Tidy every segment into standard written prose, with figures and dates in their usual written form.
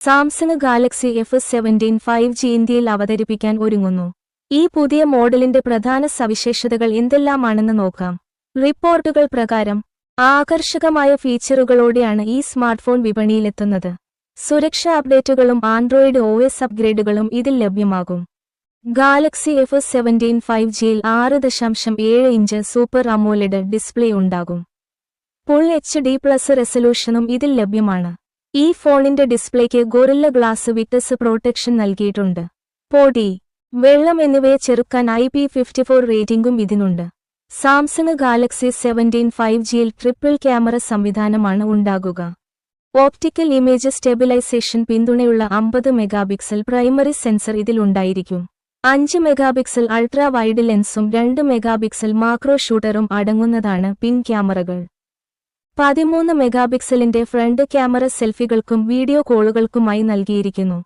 Samsung Galaxy F17 5G ഇന്ത്യയിൽ അവതരിപ്പിക്കാൻ ഒരുങ്ങുന്നു. ഈ പുതിയ മോഡലിന്റെ പ്രധാന സവിശേഷതകൾ എന്തെല്ലാമാണെന്ന് നോക്കാം. റിപ്പോർട്ടുകൾ പ്രകാരം ആകർഷകമായ ഫീച്ചറുകളോടെയാണ് ഈ സ്മാർട്ട്ഫോൺ വിപണിയിലെത്തുന്നത്. സുരക്ഷാ അപ്ഡേറ്റുകളും ആൻഡ്രോയിഡ് OS അപ്ഗ്രേഡുകളും ഇതിൽ ലഭ്യമാകും. ഗാലക്സി F17 5Gയിൽ 6.7 ഇഞ്ച് സൂപ്പർ അമോലെഡ് ഡിസ്പ്ലേ ഉണ്ടാകും. ഫുൾ HD+ റെസല്യൂഷനും ഇതിൽ ലഭ്യമാണ്. ഈ ഫോണിന്റെ ഡിസ്പ്ലേക്ക് ഗൊറില്ല ഗ്ലാസ് വിറ്റ്നസ് പ്രൊട്ടക്ഷൻ നൽകിയിട്ടുണ്ട്. പൊടി, വെള്ളം എന്നിവയെ ചെറുക്കാൻ IP54 റേറ്റിംഗും ഇതിനുണ്ട്. സാംസങ് ഗാലക്സി 17 5Gയിൽ ട്രിപ്പിൾ ക്യാമറ സംവിധാനമാണ് ഉണ്ടാകുക. ഓപ്റ്റിക്കൽ ഇമേജ് സ്റ്റെബിലൈസേഷൻ പിന്തുണയുള്ള 50 മെഗാപിക്സൽ പ്രൈമറി സെൻസർ ഇതിലുണ്ടായിരിക്കും. 5 മെഗാപിക്സൽ അൾട്രാ വൈഡ് ലെൻസും 2 മെഗാപിക്സൽ മാക്രോ ഷൂട്ടറും അടങ്ങുന്നതാണ് പിൻ ക്യാമറകൾ. 13 മെഗാപിക്സലിന്റെ ഫ്രണ്ട് ക്യാമറ സെൽഫികൾക്കും വീഡിയോ കോളുകൾക്കുമായി നൽകിയിരിക്കുന്നു.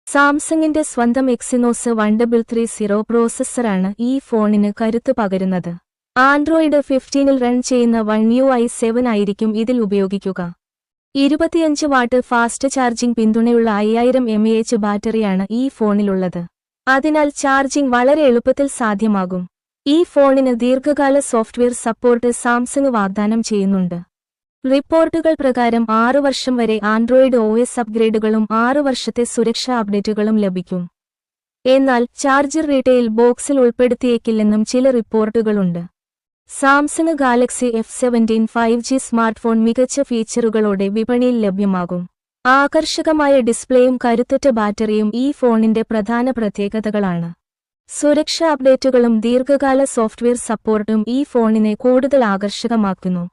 സാംസങ്ങിന്റെ സ്വന്തം എക്സിനോസ് 1330 പ്രോസസ്സറാണ് ഈ ഫോണിന് കരുത്ത് പകരുന്നത്. ആൻഡ്രോയിഡ് 15ൽ റൺ ചെയ്യുന്ന One UI 7 ആയിരിക്കും ഇതിൽ ഉപയോഗിക്കുക. 25 വാട്ട് ഫാസ്റ്റ് ചാർജിംഗ് പിന്തുണയുള്ള 5000 mAh ബാറ്ററിയാണ് ഈ ഫോണിലുള്ളത്. അതിനാൽ ചാർജിംഗ് വളരെ എളുപ്പത്തിൽ സാധ്യമാകും. ഈ ഫോണിന് ദീർഘകാല സോഫ്റ്റ്വെയർ സപ്പോർട്ട് സാംസങ് വാഗ്ദാനം ചെയ്യുന്നുണ്ട്. റിപ്പോർട്ടുകൾ പ്രകാരം 6 വർഷം വരെ ആൻഡ്രോയിഡ് OS അപ്ഗ്രേഡുകളും 6 വർഷത്തെ സുരക്ഷാ അപ്ഡേറ്റുകളും ലഭിക്കും. എന്നാൽ ചാർജർ റീറ്റെയിൽ ബോക്സിൽ ഉൾപ്പെടുത്തിയേക്കില്ലെന്നും ചില റിപ്പോർട്ടുകളുണ്ട്. Samsung Galaxy F17 5G smartphone മികച്ച ഫീച്ചറുകളോടെ വിപണിയിൽ ലഭ്യമാകും. ആകർഷകമായ ഡിസ്പ്ലേയും കരുത്തുറ്റ ബാറ്ററിയും ഈ ഫോണിന്റെ പ്രധാന പ്രത്യേകതകളാണ്. സുരക്ഷാ അപ്ഡേറ്റുകളും ദീർഘകാല സോഫ്റ്റ്വെയർ സപ്പോർട്ടും ഈ ഫോണിനെ കൂടുതൽ ആകർഷകമാക്കുന്നു.